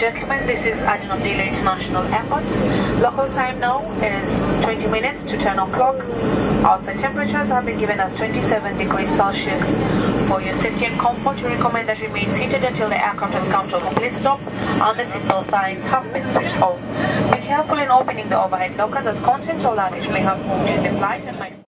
gentlemen, this is Adnan Abdullah International Airport. Local time now is 20 minutes to 10 o'clock. Outside temperatures have been given as 27 degrees Celsius. For your safety and comfort, we recommend that you remain seated until the aircraft has come to a complete stop and the seatbelt signs have been switched off. Be careful in opening the overhead lockers as contents or luggage may have moved in the flight and might